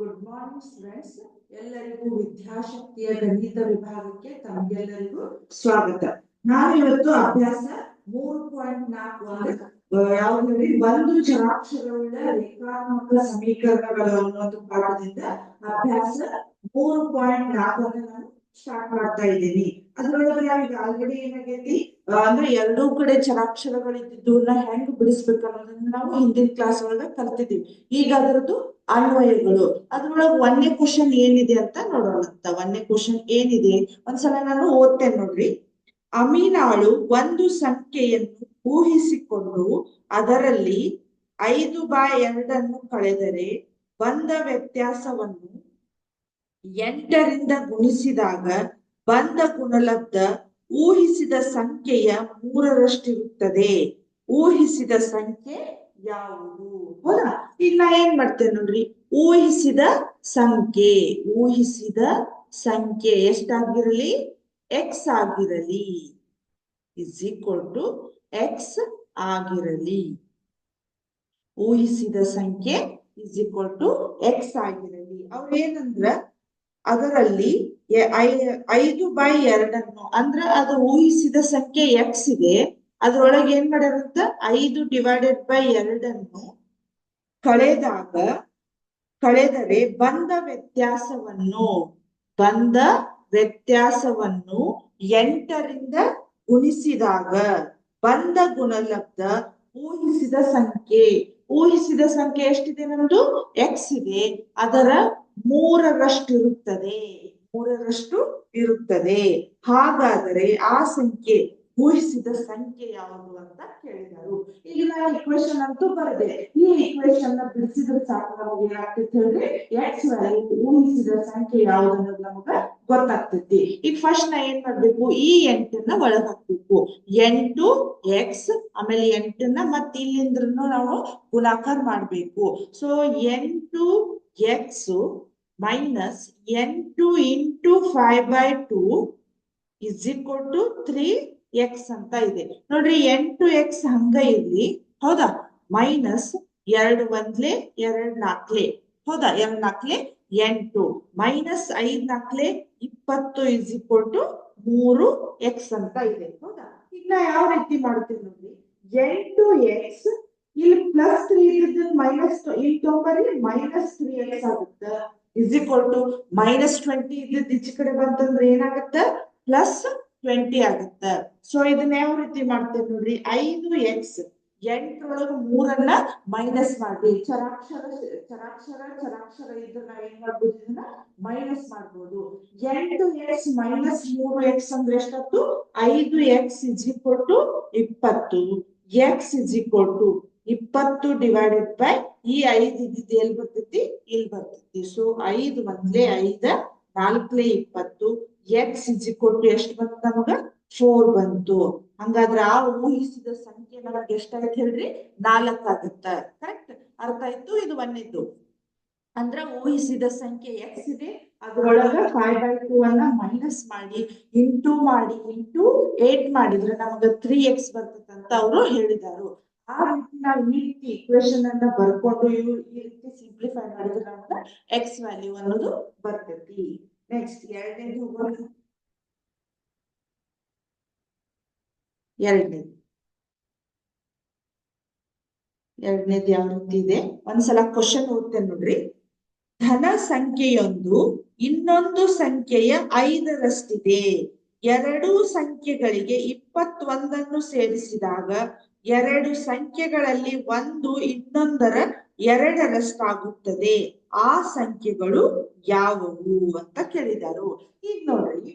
Good morning students. ಎಲ್ಲರಿಗೂ ವಿದ್ಯಾಶಕ್ತಿಯ ಗಣಿತ ವಿಭಾಗಕ್ಕೆ ತಮಗೆಲ್ಲರಿಗೂ ಸ್ವಾಗತ. ನಾನು ಇವತ್ತು ಅಭ್ಯಾಸ 3.4 ಅಂದ್ರೆ ಯಾವುದು ಒಂದು ಚರಾಕ್ಷರವುಳ್ಳ ರೇಖಾತ್ಮಕ ಸಮೀಕರಣಗಳು ಅನ್ನೋ ಪಾಠದಿಂದ ಅಭ್ಯಾಸ 3.4 ನಾನು ಸ್ಟಾರ್ಟ್ ಮಾಡ್ತಾ ಇದ್ದೀನಿ. ಅದ್ರೊಳಗೆ ನಾವೀಗ ಆಲ್ರೆಡಿ ಏನಾಗೈತಿ ಅಂದ್ರೆ ಎರಡೂ ಕಡೆ ಚರಾಕ್ಷರಗಳಿದ್ದನ್ನ ಹೆಂಗ್ ಬಿಡಿಸ್ಬೇಕು ಅನ್ನೋದನ್ನ ನಾವು ಹಿಂದಿನ ಕ್ಲಾಸ್ ಒಳಗೆ ಕಲ್ತಿದೀವಿ. ಈಗ ಅದರದ್ದು ಅನ್ವಯಗಳು ಅದ್ರೊಳಗೆ ಒಂದನೇ ಕ್ವಶನ್ ಏನಿದೆ ಅಂತ ನೋಡೋಣ. ಒಂದನೇ ಕ್ವಶನ್ ಏನಿದೆ ಒಂದ್ಸಲ ನಾನು ಓದ್ತೇನೆ ನೋಡ್ರಿ. ಅಮೀನಾಳು ಒಂದು ಸಂಖ್ಯೆಯನ್ನು ಊಹಿಸಿಕೊಂಡು ಅದರಲ್ಲಿ 5/2 ಕಳೆದರೆ ಬಂದ ವ್ಯತ್ಯಾಸವನ್ನು 8ರಿಂದ ಗುಣಿಸಿದಾಗ ಬಂದ ಗುಣಲಬ್ಧ ಊಹಿಸಿದ ಸಂಖ್ಯೆಯ 3ರಷ್ಟಿರುತ್ತದೆ. ಊಹಿಸಿದ ಸಂಖ್ಯೆ ಯಾವುದು? ಹೌದಾ? ಈಗ ನಾ ಏನ್ ಮಾಡ್ತೇನೆ ನೋಡ್ರಿ. ಊಹಿಸಿದ ಸಂಖ್ಯೆ ಎಷ್ಟಾಗಿರಲಿ? ಎಕ್ಸ್ ಆಗಿರಲಿ ಇಸ್ ಈಕ್ವಲ್ ಟು ಎಕ್ಸ್ ಆಗಿರಲಿ. ಊಹಿಸಿದ ಸಂಖ್ಯೆ ಇಸ್ ಈಕ್ವಲ್ ಟು ಎಕ್ಸ್ ಆಗಿರಲಿ. ಅವ್ರ ಏನಂದ್ರ ಅದರಲ್ಲಿ 5/2 ಅಂದ್ರ ಅದು ಊಹಿಸಿದ ಸಂಖ್ಯೆ ಎಕ್ಸ್ ಇದೆ. ಅದ್ರೊಳಗೆ ಏನ್ ಮಾಡ್ಯಾರಂತ 5/2 ಕಳೆದರೆ ಬಂದ ವ್ಯತ್ಯಾಸವನ್ನು 8ರಿಂದ ಗುಣಿಸಿದಾಗ ಬಂದ ಗುಣಲಬ್ಧ ಊಹಿಸಿದ ಸಂಖ್ಯೆ ಎಷ್ಟಿದೆ? ನಮ್ದು ಎಕ್ಸ್ ಇದೆ, ಅದರ 3ರಷ್ಟು ಇರುತ್ತದೆ. ಹಾಗಾದರೆ ಆ ಸಂಖ್ಯೆ ಊಹಿಸಿದ ಸಂಖ್ಯೆ ಯಾವುದು ಅಂತ ಕೇಳಿದರು. ಈಗ ನಾನು ಇಕ್ವೇಶನ್ ಅಂತೂ ಬರದೆ, ಈ ಇಕ್ವೇಶನ್ ನ ಬಿಡಿಸಿದ್ರೆ ಸಾಕು ನಮಗೆ ಏನಾಗ್ತೈತಿ ಹೇಳ್ರಿ, ಎಕ್ಸ್ ವ್ಯಾಲ್ಯೂ ಊಹಿಸಿದ ಸಂಖ್ಯೆ ಯಾವುದು ಅನ್ನೋದು ನಮಗ ಗೊತ್ತಾಗ್ತೈತಿ. ಈಗ ಫಸ್ಟ್ ನಾ ಏನ್ ಮಾಡ್ಬೇಕು, ಈ 8ನ್ನ ಒಳಗ್ ಹಾಕ್ಬೇಕು. 8x ಆಮೇಲೆ 8ನ್ನ ಮತ್ತೆ ಇಲ್ಲಿಂದ್ರೂ ನಾವು ಗುಣಾಕಾರ ಮಾಡ್ಬೇಕು. So 8x minus 8 into 5/2 is equal to 3x ಅಂತ ಇದೆ ನೋಡ್ರಿ. 8x ಹಂಗ ಇರ್ಲಿ, ಹೌದಾ? ಮೈನಸ್ 2 1 2 4 ಹೌದಾ? 2 4 8 minus 5 4 20 is equal to 3x ಅಂತ ಇದೆ, ಹೌದಾ? ಈಗ ನಾ ಯಾವ ರೀತಿ ಮಾಡ್ತೀನಿ ನೋಡ್ರಿ. 8x ಇಲ್ಲಿ ಪ್ಲಸ್ 3 ಇದ್ದು ಮೈನಸ್ ಇಲ್ಲಿ ತೊಂಬರಿ ಮೈನಸ್ 3x ಆಗುತ್ತೆ ಇಸ್ ಈಕ್ವಲ್ ಟು ಮೈನಸ್ 20 ಇದ್ದದ್ದು ಈಚೆ ಕಡೆ ಬಂತಂದ್ರೆ ಏನಾಗುತ್ತೆ? ಪ್ಲಸ್ 20 ಆಗುತ್ತೆ. ಸೊ ಇದನ್ನ ಯಾವ ರೀತಿ ಮಾಡ್ತೇವೆ ನೋಡ್ರಿ. 5x 8ರೊಳಗೆ 3ನ್ನ ಮೈನಸ್ ಮಾಡಿ ಚರಾಕ್ಷರ ಇದ್ರೆ ನಾವ್ ಏನ್ ಮಾಡ್ಬೋದು? ಇದನ್ನ ಮೈನಸ್ ಮಾಡ್ಬೋದು. 8x ಮೈನಸ್ 3x ಅಂದ್ರೆ ಎಷ್ಟಾಯ್ತು? 5x is equal to 20. x is equal to 20 divided by ಈ 5 ಇದ್ದಿದ್ದು ಎಲ್ಲಿ ಬರ್ತೈತಿ? ಇಲ್ಲಿ ಬರ್ತೈತಿ. So 5 1 5 4 20 x is equal to ಎಷ್ಟು ಬಂತು ನಮಗ? 4 ಬಂತು. ಹಂಗಾದ್ರೆ ಆ ಊಹಿಸಿದ ಸಂಖ್ಯೆ ನಮಗೆ ಎಷ್ಟಾಯ್ತು ಹೇಳ್ರಿ? 4 ಆಗುತ್ತ. ಕರೆಕ್ಟ್? ಅರ್ಥ ಆಯ್ತು? ಇದು ಒಂದೇದ್ದು. ಅಂದ್ರ ಊಹಿಸಿದ ಸಂಖ್ಯೆ ಎಕ್ಸ್ ಇದೆ, ಅದ್ರೊಳಗ 5/2 ಅನ್ನ ಮೈನಸ್ ಮಾಡಿ ಇಂಟು 8 ಮಾಡಿದ್ರೆ ನಮಗ 3x ಬರ್ತದಂತ ಅವರು ಹೇಳಿದಾರು. ಆ ರೀತಿ ನಾವು ಈ ರೀತಿ ಇಕ್ವೇಶನ್ ಅನ್ನ ಬರ್ಕೊಂಡು ಈ ರೀತಿ ಸಿಂಪ್ಲಿಫೈ ಮಾಡಿದ್ರೆ ನಮಗ ಎಕ್ಸ್ ವ್ಯಾಲ್ಯೂ ಅನ್ನೋದು ಬರ್ತೈತಿ. ನೆಕ್ಸ್ಟ್ ಎರಡನೇದು ಯಾವ ರೀತಿ ಇದೆ ಒಂದ್ಸಲ ಕ್ವಶನ್ ಓದ್ತೇನೆ ನೋಡ್ರಿ. ಧನ ಸಂಖ್ಯೆಯೊಂದು ಇನ್ನೊಂದು ಸಂಖ್ಯೆಯ 5ರಷ್ಟಿದೆ. ಎರಡೂ ಸಂಖ್ಯೆಗಳಿಗೆ 21ನ್ನು ಸೇರಿಸಿದಾಗ ಎರಡು ಸಂಖ್ಯೆಗಳಲ್ಲಿ ಒಂದು ಇನ್ನೊಂದರ 2ರಷ್ಟಾಗುತ್ತದೆ. ಆ ಸಂಖ್ಯೆಗಳು ಯಾವುವು ಅಂತ ಕೇಳಿದರು. ಈಗ ನೋಡ್ರಿ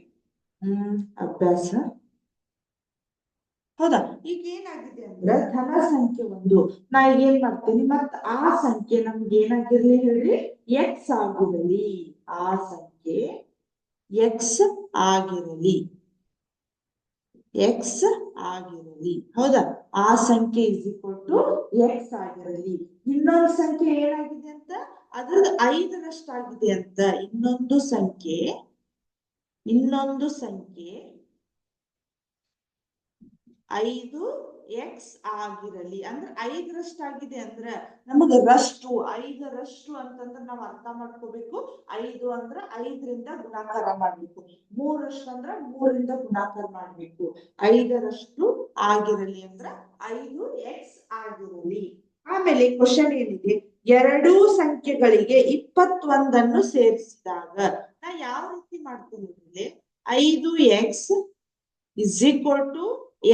ಅಭ್ಯಾಸ, ಹೌದಾ? ಈಗ ಏನಾಗಿದೆ ಅಂದ್ರೆ ಧನ ಸಂಖ್ಯೆ ಒಂದು, ನಾ ಈಗ ಏನ್ ಮಾಡ್ತೀನಿ, ಮತ್ತ ಆ ಸಂಖ್ಯೆ ನಮ್ಗೆ ಏನಾಗಿರ್ಲಿ ಹೇಳ್ರಿ? ಎಕ್ಸ್ ಆಗಿರಲಿ. ಆ ಸಂಖ್ಯೆ ಎಕ್ಸ್ ಆಗಿರಲಿ, ಹೌದಾ? ಆ ಸಂಖ್ಯೆ ಇಸ್ ಈಕ್ವಲ್ ಟು ಎಕ್ಸ್ ಆಗಿರಲಿ. ಇನ್ನೊಂದು ಸಂಖ್ಯೆ ಏನಾಗಿದೆ ಅಂತ? ಅದ್ರದ್ದು 5ರಷ್ಟಾಗಿದೆ ಅಂತ. ಇನ್ನೊಂದು ಸಂಖ್ಯೆ 5x ಆಗಿರಲಿ ಅಂದ್ರೆ 5ರಷ್ಟಾಗಿದೆ ಅಂದ್ರೆ ನಮಗೆ ರಷ್ಟು 5ರಷ್ಟು ಅಂತಂದ್ರೆ ನಾವು ಅರ್ಥ ಮಾಡ್ಕೋಬೇಕು 5 ಅಂದ್ರೆ 5ರಿಂದ ಗುಣಾಕಾರ ಮಾಡ್ಬೇಕು 3ರಷ್ಟು ಅಂದ್ರೆ 3ರಿಂದ ಗುಣಾಕಾರ ಮಾಡ್ಬೇಕು 5ರಷ್ಟು ಆಗಿರಲಿ ಅಂದ್ರೆ 5x ಆಗಿರಲಿ. ಆಮೇಲೆ ಕ್ವಶನ್ ಏನಿದೆ, ಎರಡೂ ಸಂಖ್ಯೆಗಳಿಗೆ 21 ಸೇರಿಸಿದಾಗ ನಾ ಯಾವ ರೀತಿ ಮಾಡ್ತೀನಿ ಅಂದ್ರೆ 5x is equal to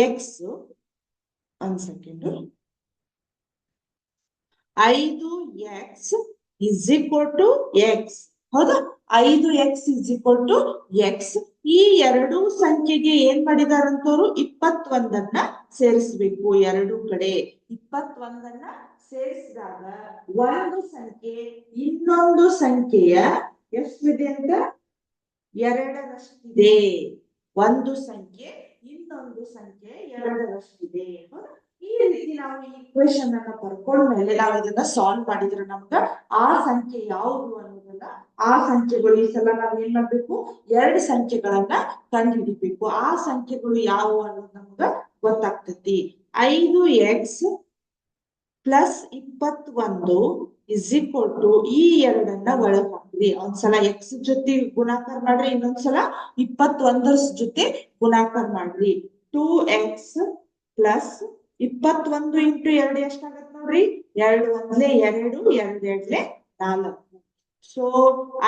x, one second, 5x is equal to x, ಹೌದಾ 5x is equal to x. ಈ ಎರಡೂ ಸಂಖ್ಯೆಗೆ ಏನ್ ಮಾಡಿದಾರಂತವ್ರು 21 ಸೇರಿಸ್ಬೇಕು. ಎರಡು ಕಡೆ 21 ಸೇರಿಸಿದಾಗ ಒಂದು ಸಂಖ್ಯೆ ಇನ್ನೊಂದು ಸಂಖ್ಯೆಯ ಎಷ್ಟಿದೆ ಅಂತ 2ರಷ್ಟಿದೆ. ಒಂದು ಸಂಖ್ಯೆ ಇನ್ನೊಂದು ಸಂಖ್ಯೆ 2ರಷ್ಟಿದೆ. ಈ ರೀತಿ ನಾವು ಈ ಇಕ್ವೇಶನ್ ಅನ್ನ ಬರ್ಕೊಂಡ್ಮೇಲೆ ನಾವು ಇದನ್ನ ಸಾಲ್ವ್ ಮಾಡಿದ್ರೆ ನಮ್ಗ ಆ ಸಂಖ್ಯೆ ಯಾವುದು ಅನ್ನೋದನ್ನ ಆ ಸಂಖ್ಯೆಗಳು ಈ ಸಲ ನಾವ್ ಏನ್ ಮಾಡ್ಬೇಕು 2 ಸಂಖ್ಯೆಗಳನ್ನ ಕಂಡು ಹಿಡಿಬೇಕು. ಆ ಸಂಖ್ಯೆಗಳು ಯಾವುವು ಅನ್ನೋದು ನಮ್ಗ ಗೊತ್ತಾಗ್ತೈತಿ. 5x plus 21 is equal to ಈ ಎರಡನ್ನ ಒಳಗ್ ಹಾಕ್ರಿ. ಒಂದ್ಸಲ x ಜೊತೆ ಗುಣಾಕಾರ ಮಾಡ್ರಿ, ಇನ್ನೊಂದ್ಸಲ 21 ಜೊತೆ ಗುಣಾಕಾರ ಮಾಡ್ರಿ. 2x ಪ್ಲಸ್ 21 ಇಂಟು 2 ಎಷ್ಟಾಗತ್ ನೋಡ್ರಿ, 2 1 2 2 2 4. ಸೊ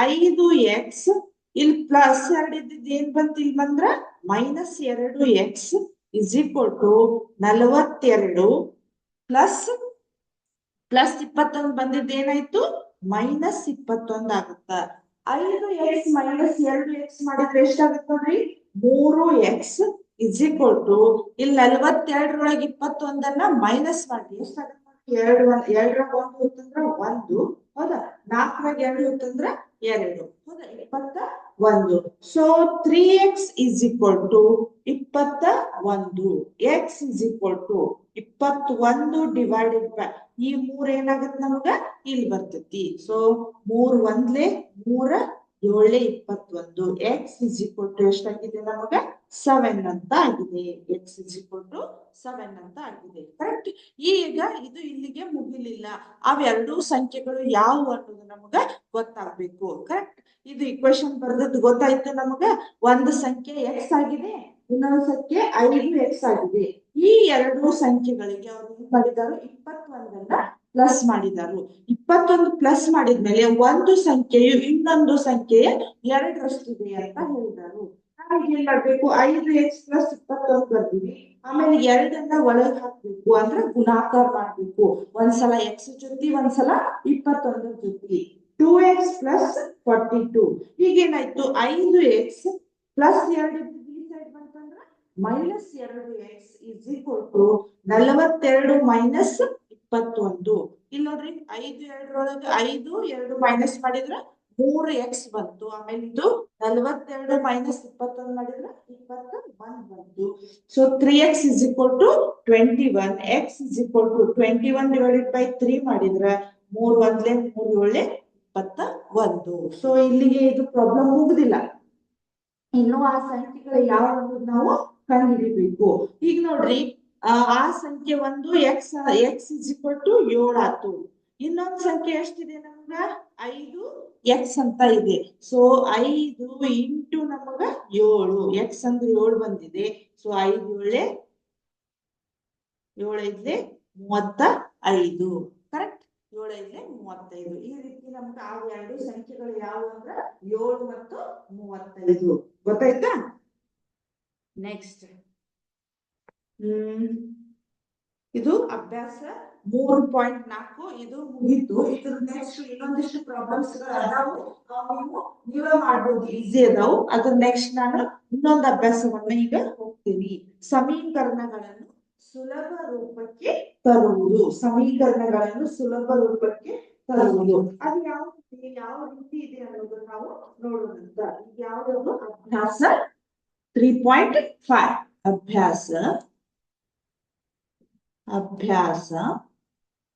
5x ಇಲ್ಲಿ ಪ್ಲಸ್ 2 ಇದ್ದಿದ್ದು ಏನ್ ಬಂತು, ಇಲ್ಲಿ ಬಂದ್ರ minus 2x is equal to 42 plus 21 ಬಂದಿದ್ದು ಏನಾಯ್ತು ಮೈನಸ್ 21 ಆಗುತ್ತ. 5x ಮೈನಸ್ 2x ಮಾಡಿದ್ರೆ ಎಷ್ಟಾಗುತ್ತೆ ನೋಡ್ರಿ 3x is equal to ಇಲ್ಲಿ 42ರೊಳಗೆ 21 ಮೈನಸ್ ಮಾಡಿ ಎಷ್ಟಾಗುತ್ತೆ ನೋಡ್ರಿ 2 1 ಹೋತಂದ್ರ 1, ಹೌದಾ 4 2 ಹೋತಂದ್ರ 2, ಹೌದಾ 21. So 3x is equal to 21, x is equal to 21 divided by ಈ 3 ಏನಾಗತ್ತೆ ನಮಗ ಇಲ್ಲಿ ಬರ್ತೈತಿ. So 3 1 3 7 21, x is equal to ಎಷ್ಟಾಗಿದೆ ನಮಗ 7 ಅಂತ ಆಗಿದೆ. x is equal to 7 ಅಂತ ಆಗಿದೆ. ಕರೆಕ್ಟ್. ಈಗ ಇದು ಇಲ್ಲಿಗೆ ಮುಗಿಲಿಲ್ಲ, ಅವೆರಡೂ ಸಂಖ್ಯೆಗಳು ಯಾವುವು ಅನ್ನೋದು ನಮಗ ಗೊತ್ತಾಗ್ಬೇಕು. ಕರೆಕ್ಟ್. ಇದು ಇಕ್ವೇಶನ್ ಬರ್ದದ್ದು ಗೊತ್ತಾಯ್ತು ನಮಗ. ಒಂದು ಸಂಖ್ಯೆ x ಆಗಿದೆ, ಇನ್ನೊಂದು ಸಂಖ್ಯೆ 5x ಆಗಿದೆ. ಈ ಎರಡೂ ಸಂಖ್ಯೆಗಳಿಗೆ ಅವರು ಏನ್ ಮಾಡಿದಾರು 21 ಪ್ಲಸ್ ಮಾಡಿದಾರು. 21 ಪ್ಲಸ್ ಮಾಡಿದ್ಮೇಲೆ ಒಂದು ಸಂಖ್ಯೆಯು ಇನ್ನೊಂದು ಸಂಖ್ಯೆಯ 2ರಷ್ಟಿದೆ ಅಂತ ಹೇಳಿದಾರು. ನಾವೀಗ ಏನ್ ಮಾಡ್ಬೇಕು 5x ಪ್ಲಸ್ 21 ಬರ್ತೀವಿ, ಆಮೇಲೆ 2 ಒಳಗ್ ಹಾಕ್ಬೇಕು ಅಂದ್ರೆ ಗುಣಾಕಾರ ಮಾಡ್ಬೇಕು. ಒಂದ್ಸಲ x ಜೊತೆ ಒಂದ್ಸಲ 21 ಜೊತೆ. 2x ಪ್ಲಸ್ 42 ಈಗೇನಾಯ್ತು 5x ಪ್ಲಸ್ 2 ಈ ಸೈಡ್ ಬಂತಂದ್ರ minus 2x is equal to 42 minus 21. ಇಲ್ಲಿ ನೋಡ್ರಿ 5 2ರೊಳಗೆ 5 2 ಮೈನಸ್ ಮಾಡಿದ್ರ 3x ಬಂತು. ಆಮೇಲೆ ಇದು 42 ಮೈನಸ್ 21 ಮಾಡಿದ್ರ 21 ಬಂತು. So 3x is equal to 21, x is equal to 21 divided by 3 ಮಾಡಿದ್ರ 3 1 3 7 21. ಸೊ ಇಲ್ಲಿಗೆ ಇದು ಪ್ರಾಬ್ಲಮ್ ಮುಗುದಿಲ್ಲ, ಇನ್ನು ಆ ಸಂಖ್ಯೆಗಳು ಯಾವ ಅನ್ನೋದು ನಾವು ಕಂಡುಹಿಡಿಬೇಕು. ಈಗ ನೋಡ್ರಿ ಆ ಸಂಖ್ಯೆ ಒಂದು x is equal to 7 ಆತು. ಇನ್ನೊಂದು ಸಂಖ್ಯೆ ಎಷ್ಟಿದೆ ನಮ್ಗ 5x ಅಂತ ಇದೆ. ಸೊ 5 ಇಂಟು ನಮಗ 7, x ಅಂದ್ರೆ 7 ಬಂದಿದೆ. So 5 7 35, correct. 7 35. ಈ ರೀತಿ ನಮ್ಗೆ ಆ ಎರಡು ಸಂಖ್ಯೆಗಳು ಯಾವುವು ಅಂದ್ರ 7 ಮತ್ತು 35. ಗೊತ್ತಾಯ್ತಾ? ನೆಕ್ಸ್ಟ್ ಇದು ಅಭ್ಯಾಸ 3.4 ಇದು ಮುಗಿತು. ಇದ್ರ ನೆಕ್ಸ್ಟ್ ಇನ್ನೊಂದಿಷ್ಟು ಪ್ರಾಬ್ಲಮ್ಸ್ ಅದಾವು, ನೀವೇ ಮಾಡ್ಬೋದು, ಈಸಿ ಅದಾವು. ಅದ್ರ ನೆಕ್ಸ್ಟ್ ನಾನು ಇನ್ನೊಂದು ಅಭ್ಯಾಸವನ್ನ ಈಗ ಹೋಗ್ತೀನಿ. ಸಮೀಕರಣಗಳನ್ನು ಸುಲಭ ರೂಪಕ್ಕೆ ತರುವುದು. ಸಮೀಕರಣಗಳನ್ನು ಸುಲಭ ರೂಪಕ್ಕೆ ತರುವುದು ಅದು ಯಾವ ರೀತಿ ಇದೆ ಅನ್ನೋದು ನಾವು ನೋಡೋಣ. ಯಾವುದು ಅಭ್ಯಾಸ 3.5. ಅಭ್ಯಾಸ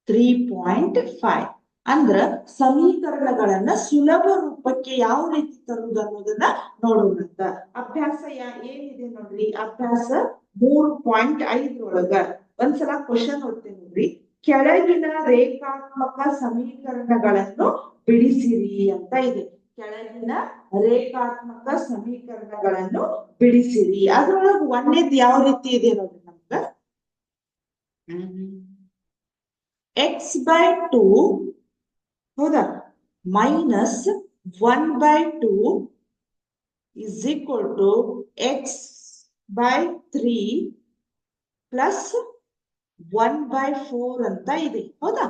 3.5 ಅಂದ್ರ ಸಮೀಕರಣಗಳನ್ನ ಸುಲಭ ರೂಪಕ್ಕೆ ಯಾವ ರೀತಿ ತರುವುದು ಅನ್ನೋದನ್ನ ನೋಡೋಣಂತ. ಅಭ್ಯಾಸ ಏನಿದೆ ನೋಡ್ರಿ, ಅಭ್ಯಾಸ 3.5 ಒಂದ್ಸಲ ಕ್ವಶನ್ ಓದ್ತೇನೆ ನೋಡ್ರಿ. ಕೆಳಗಿನ ರೇಖಾತ್ಮಕ ಸಮೀಕರಣಗಳನ್ನು ಬಿಡಿಸಿರಿ ಅಂತ ಇದೆ. ಕೆಳಗಿನ ರೇಖಾತ್ಮಕ ಸಮೀಕರಣಗಳನ್ನು ಬಿಡಿಸಿರಿ. ಅದ್ರೊಳಗೆ ಒಂದೇದ್ ಯಾವ ರೀತಿ ಇದೆ ನೋಡ್ರಿ ನಮ್ಗ. x/2 ಹೌದಾ minus 1/2 is equal to x/3 plus 1/4 ಅಂತ ಇದೆ. ಹೌದಾ,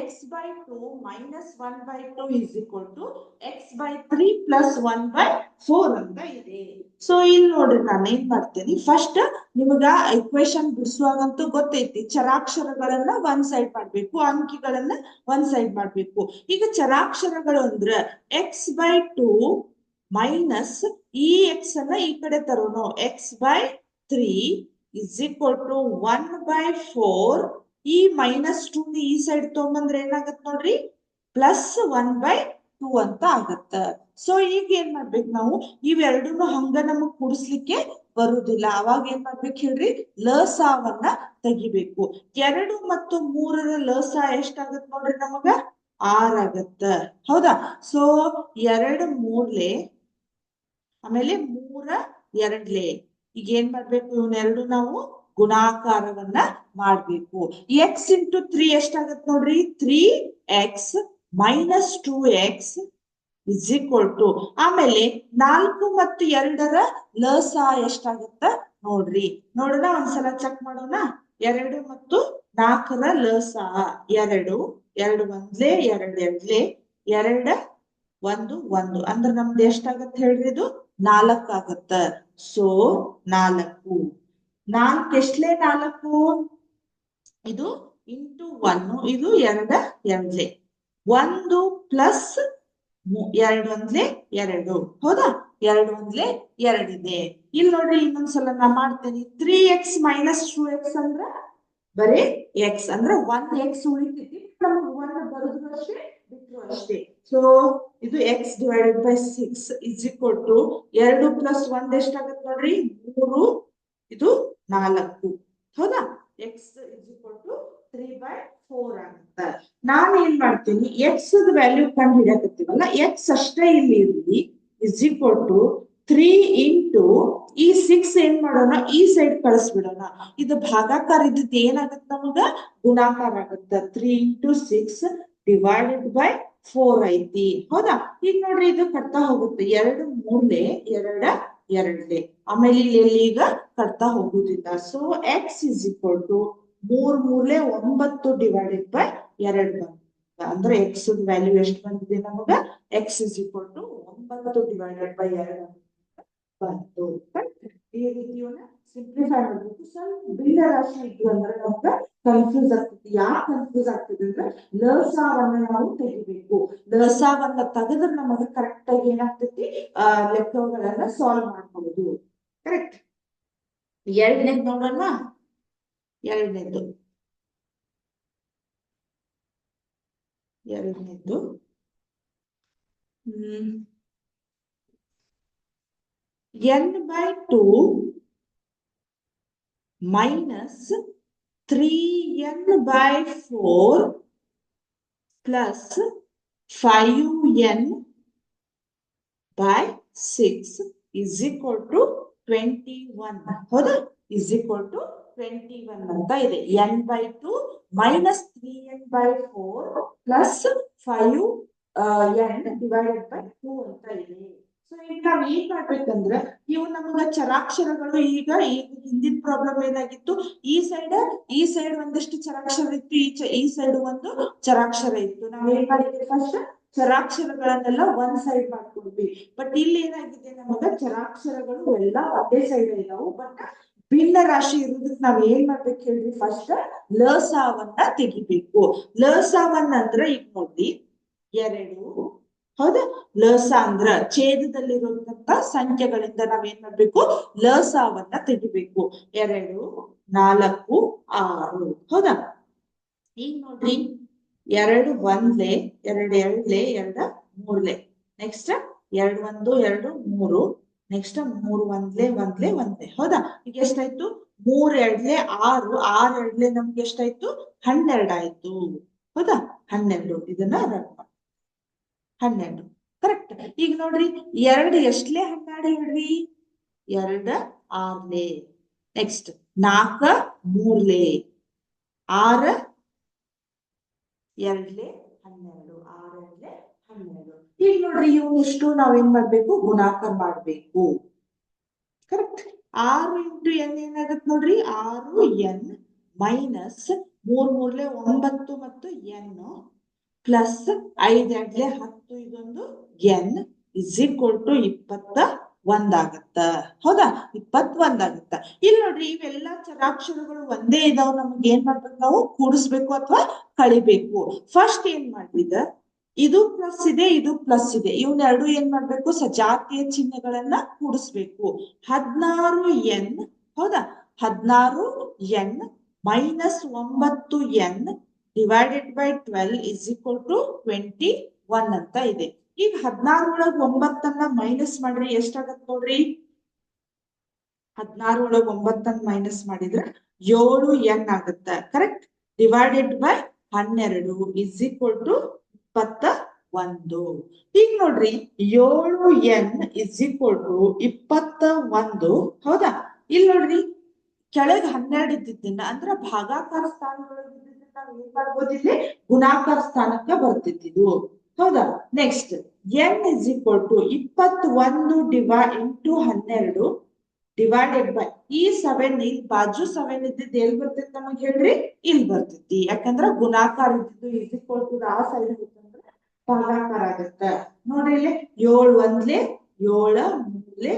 x/2 minus 1/2 is equal to x/3 plus 1/4 ಅಂತ ಇದೆ. ಸೊ ಇಲ್ಲಿ ನೋಡ್ರಿ ನಾನು ಏನ್ ಮಾಡ್ತೇನೆ, ಫಸ್ಟ್ ನಿಮಗ ಇಕ್ವೇಶನ್ ಬಿಡಿಸುವಾಗಂತೂ ಗೊತ್ತೈತಿ, ಚರಾಕ್ಷರಗಳನ್ನ ಒಂದ್ ಸೈಡ್ ಮಾಡ್ಬೇಕು, ಅಂಕಿಗಳನ್ನ ಒಂದ್ ಸೈಡ್ ಮಾಡ್ಬೇಕು. ಈಗ ಚರಾಕ್ಷರಗಳು ಅಂದ್ರ x/2 ಮೈನಸ್ ಈ x ಅನ್ನ ಈ ಕಡೆ ತರೋಣ, x/3 is equal to 1/4. ಈ -2 ಈ ಸೈಡ್ ತಗೊಂಬಂದ್ರೆ ಏನಾಗತ್ ನೋಡ್ರಿ, ಪ್ಲಸ್ 1/2 ಅಂತ ಆಗತ್ತ. ಸೊ ಈಗ ಏನ್ ಮಾಡ್ಬೇಕು ನಾವು, ಇವೆರಡನ್ನು ಹಂಗ ನಮಗ್ ಕೂಡಿಸ್ಲಿಕ್ಕೆ ಬರುದಿಲ್ಲ. ಅವಾಗ ಏನ್ ಮಾಡ್ಬೇಕು ಹೇಳ್ರಿ, ಲಸಾವನ್ನ ತೆಗಿಬೇಕು. 2 ಮತ್ತು 3ರ ಲಸ ಎಷ್ಟಾಗತ್ ನೋಡ್ರಿ ನಮಗ, 6 ಆಗತ್ತ. ಹೌದಾ, ಸೊ 2 ಮೂರ್ಲೆ ಆಮೇಲೆ 3 2ಲೆ. ಈಗ ಏನ್ ಮಾಡ್ಬೇಕು, ಇವನ್ನೆರಡು ನಾವು ಗುಣಾಕಾರವನ್ನ ಮಾಡ್ಬೇಕು. x ಇಂಟು 3 ಎಷ್ಟಾಗತ್ ನೋಡ್ರಿ, 3x minus 2x is equal to, ಆಮೇಲೆ 4 ಮತ್ತು 2ರ ಲಸ ಎಷ್ಟಾಗತ್ತ ನೋಡ್ರಿ. ನೋಡೋಣ, ಒಂದ್ಸಲ ಚೆಕ್ ಮಾಡೋಣ. 2 ಮತ್ತು 4ರ ಲಸ 2, 2 ಒಂದ್ಲೆ 2 2ಲೆ 2 1 1 ಅಂದ್ರೆ ನಮ್ದು ಎಷ್ಟಾಗತ್ತ ಹೇಳ್ರಿ, ಇದು 4 ಆಗತ್ತ. ಸೊ 4 4 ಎಷ್ಟ್ಲೆ 4, ಇದು ಇಂಟು 1, ಇದು 2 2ಲೆ 1 ಪ್ಲಸ್ 2 ಒಂದ್ಲೆ 2. ಹೌದಾ, 2 ಒಂದ್ಲೆ 2 ಇದೆ. ಇಲ್ಲಿ ನೋಡ್ರಿ ಇನ್ನೊಂದ್ಸಲ ನಾ ಮಾಡ್ತೇನೆ. 3x ಮೈನಸ್ 2x ಅಂದ್ರ ಬರೀ x ಅಂದ್ರ 1x ಉಳಿತೈತಿ, ನಮಗ್ 1 ಬರುದು ಅಷ್ಟೇ ಬಿಟ್ರು ಅಷ್ಟೇ. ಸೊ ಇದು x divided by 6 is equal to 2 plus 1 ಎಷ್ಟಾಗತ್ತೆ ನೋಡ್ರಿ, 3, ಇದು 4. ಹೌದಾ, x ಇಸ್ ಈಕ್ವಲ್ ಟು 3/4 ಆಗುತ್ತ. ನಾನು ಏನ್ ಮಾಡ್ತೀನಿ, x ವ್ಯಾಲ್ಯೂ ಕಂಡು ಹಿಡಿಯಕತ್ತೀವಲ್ಲ, x ಅಷ್ಟೇ ಇಲ್ಲಿ ಇರ್ಲಿ, ಇಸ್ ಈಕ್ವಲ್ ಟು 3 ಇಂಟು ಈ 6 ಏನ್ ಮಾಡೋಣ, ಈ ಸೈಡ್ ಕಳಿಸ್ಬಿಡೋಣ. ಇದು ಭಾಗಾಕಾರ ಇದ್ದದ್ದು ಏನಾಗತ್ತ ನಮಗ, ಗುಣಾಕಾರ ಆಗತ್ತ. 3 ಇಂಟು 6 ಡಿವೈಡೆಡ್ ಬೈ 4 ಐತಿ. ಹೌದಾ, ಈಗ ನೋಡ್ರಿ ಇದು ಕಟ್ತಾ ಹೋಗುತ್ತೆ. 2 ಮೂರ್ಲೆ 2 2ಲೆ, ಆಮೇಲೆ ಇಲ್ಲಿ ಈಗ ಕಟ್ತಾ ಹೋಗುದಿಲ್ಲ. So x is equal to 3 ಮೂರ್ಲೆ 9 ಡಿವೈಡೆಡ್ ಬೈ 2 ಅಂದ್ರೆ x ವ್ಯಾಲ್ಯೂ ಎಷ್ಟು ಬಂದಿದೆ ನಮಗ, x is equal to 9 divided by 2 ಬಂತು. ಈ ರೀತಿಯನ್ನ ಸಿಂಪ್ಲಿಫೈ ಮಾಡಬೇಕು. ಸ್ವಲ್ಪ ಭಿನ್ನ ರಾಶಿ ಇದ್ದು ಅಂದ್ರೆ ನಮ್ಗ ಕನ್ಫ್ಯೂಸ್ ಆಗ್ತದೆ. ಯಾಕೆ ಕನ್ಫ್ಯೂಸ್ ಆಗ್ತದೆ ಅಂದ್ರೆ ಲಸಾವನ್ನ ನಾವು ತೆಗಿಬೇಕು. ಲಸಾವನ್ನ ತೆಗೆದ್ರೆ ನಮಗೆ ಕರೆಕ್ಟ್ ಆಗಿ ಏನಾಗ್ತೈತಿ, ಲೆಕ್ಕಗಳನ್ನ ಸಾಲ್ವ್ ಮಾಡ್ಬಹುದು. ಕರೆಕ್ಟ್. ಎರಡನೇದು ನೋಡೋಣ. ಎರಡನೇದು n/2 minus 3n/4 plus 5n/6 is equal to 21. ಹೌದಾ, ಇಸ್ ಈಕ್ವಲ್ ಟು 21 ಅಂತ ಇದೆ. n/2 minus 3n/4 plus 5n divided by 2 ಅಂತ ಇದೆ. ಸೊ ಈಗ ನಾವ್ ಏನ್ ಮಾಡ್ಬೇಕಂದ್ರೆ, ಇವು ನಮಗ ಚರಾಕ್ಷರಗಳು. ಈಗ ಹಿಂದಿನ ಪ್ರಾಬ್ಲಮ್ ಏನಾಗಿತ್ತು, ಈ ಸೈಡ್ ಒಂದಷ್ಟು ಚರಾಕ್ಷರ ಇತ್ತು, ಈ ಸೈಡ್ ಒಂದು ಚರಾಕ್ಷರ ಇತ್ತು. ನಾವ್ ಏನ್ ಮಾಡಿದ್ವಿ, ಫಸ್ಟ್ ಚರಾಕ್ಷರಗಳನ್ನೆಲ್ಲ ಒಂದ್ ಸೈಡ್ ಮಾಡ್ಕೊಂಡ್ವಿ. ಬಟ್ ಇಲ್ಲಿ ಏನಾಗಿದೆ, ನಮಗ ಚರಾಕ್ಷರಗಳು ಎಲ್ಲ ಒಂದೇ ಸೈಡ್ ಇದಾವು, ಬಟ್ ಭಿನ್ನ ರಾಶಿ ಇರುವುದಕ್ಕೆ ನಾವ್ ಏನ್ ಮಾಡ್ಬೇಕು ಹೇಳ್ರಿ, ಫಸ್ಟ್ ಲಸಾವನ್ನ ತೆಗಿಬೇಕು. ಲಸಾವನ್ನ ಅಂದ್ರ ಈಗ ನೋಡಿ 2. ಹೌದಾ, ಲಸ ಅಂದ್ರ ಛೇದದಲ್ಲಿರುವಂತ ಸಂಖ್ಯೆಗಳಿಂದ ನಾವೇನ್ ಮಾಡ್ಬೇಕು, ಲಸಾವನ್ನ ತೆಗಿಬೇಕು. 2 4 6. ಹೌದಾ, ಈಗ ನೋಡ್ರಿ ಎರಡು ಒಂದ್ಲೆ, ಎರಡು ಎರಡ್ಲೆ, ಎರಡ ಮೂರ್ಲೆ. ನೆಕ್ಸ್ಟ್ ಎರಡು ಒಂದು ಎರಡು ಮೂರು. ನೆಕ್ಸ್ಟ್ ಮೂರು ಒಂದ್ಲೆ ಒಂದ್ಲೆ ಒಂದ್ಲೆ. ಹೌದಾ? ಈಗ ಎಷ್ಟಾಯ್ತು? ಮೂರ್ ಎರಡ್ಲೆ ಆರು, ಆರ್ ಎರಡ್ಲೆ ನಮ್ಗೆ ಎಷ್ಟಾಯ್ತು? 12 ಆಯ್ತು. ಹೌದಾ? 12. ಇದನ್ನ ರಟ್ ಮಾಡಿ. 12 ಕರೆಕ್ಟ್. ಈಗ ನೋಡ್ರಿ, ಎರಡು ಎಷ್ಟ್ಲೆ 12 ಹೇಳ್ರಿ? ಎರಡ ಆರ್ಲೆ. ನೆಕ್ಸ್ಟ್ 4 ಮೂರ್ಲೆ, 6 ಎರಡ್ಲೆ 12, 6 ಎರಡ್ಲೆ 12. ಈಗ ನೋಡ್ರಿ, ಇಷ್ಟು ನಾವೇನ್ ಮಾಡ್ಬೇಕು? ಗುಣಾಕಾರ ಮಾಡ್ಬೇಕು. ಕರೆಕ್ಟ್. 6 ಇಂಟು ಎನ್ ಏನಾಗತ್ ನೋಡ್ರಿ? 6 ಎನ್ ಮೈನಸ್ 3 ಮೂರ್ಲೆ 9 ಮತ್ತು ಎನ್ ಪ್ಲಸ್ 5 ಎರಡ್ಲೆ 10, ಇದೊಂದು ಎನ್ ಇಸ್ ಈಕ್ವಲ್ ಟು 21 ಆಗತ್ತ. ಹೌದಾ? 21 ಆಗತ್ತ. ಇಲ್ಲಿ ನೋಡ್ರಿ, ಇವೆಲ್ಲಾ ಚರಾಕ್ಷರಗಳು ಒಂದೇ ಇದಾವ್. ನಮ್ಗೆ ಏನ್ ಮಾಡ್ಬೇಕು? ನಾವು ಕೂಡಿಸ್ಬೇಕು ಅಥವಾ ಕಳಿಬೇಕು. ಫಸ್ಟ್ ಏನ್ ಮಾಡಿದ? ಇದು ಪ್ಲಸ್ ಇದೆ, ಇದು ಪ್ಲಸ್ ಇದೆ. ಇವನ್ನೆರಡು ಏನ್ ಮಾಡ್ಬೇಕು? ಸಜಾತಿಯ ಚಿಹ್ನೆಗಳನ್ನ ಕೂಡಿಸ್ಬೇಕು. 16 ಎನ್. ಹೌದಾ? 16 n minus 9 n divided by 12 is equal to 21 ಅಂತ ಇದೆ. ಈಗ 16 ಒಳಗ್ 9 ಮೈನಸ್ ಮಾಡ್ರಿ ಎಷ್ಟಾಗತ್ ನೋಡ್ರಿ? 16 ಒಳಗ್ 9 ಮೈನಸ್ ಮಾಡಿದ್ರೆ 7 ಎನ್ ಆಗುತ್ತ. Correct. Divided by 12 is equal to 21. ಈಗ ನೋಡ್ರಿ, 7 ಎನ್ ಇಸ್ ಈಕ್ವಲ್ ಟು 21. ಹೌದಾ? ಇಲ್ಲಿ ನೋಡ್ರಿ, ಕೆಳಗೆ 12 ಇದ್ದಿದ್ದನ್ನ ಅಂದ್ರೆ ಭಾಗಾಕಾರ ಸ್ಥಾನದೊಳಗೆ ಇದ್ದಿದ್ದನ್ನ ನಾವು ಏನ್ ಮಾಡ್ಬೋದಿಲ್ಲಿ? ಗುಣಾಕಾರ ಸ್ಥಾನಕ್ಕೆ ಬರ್ತಿದ್ದು. ಹೌದಾ? Next n is equal to 21 into 12 divided by ಈ 7. ಇಲ್ಲಿ ಬಾಜು 7 ಇದ್ದಿದ್ದು ಎಲ್ಲಿ ಬರ್ತೈತಿ ನಮಗ್ ಹೇಳ್ರಿ? ಇಲ್ಲಿ ಬರ್ತೈತಿ. ಯಾಕಂದ್ರ ಗುಣಾಕಾರ ಇದ್ದಿದ್ದು ಇಸ್ ಈಕ್ವಲ್ ಟು ಆ ಸೈಡ್ ಹೋಗ್ತಂದ್ರ ಭಾಗಾಕಾರ ಆಗತ್ತ. ನೋಡ್ರಿ, ಇಲ್ಲಿ 7 ಒಂದ್ಲೆ 7 ಮೂರ್ಲೆ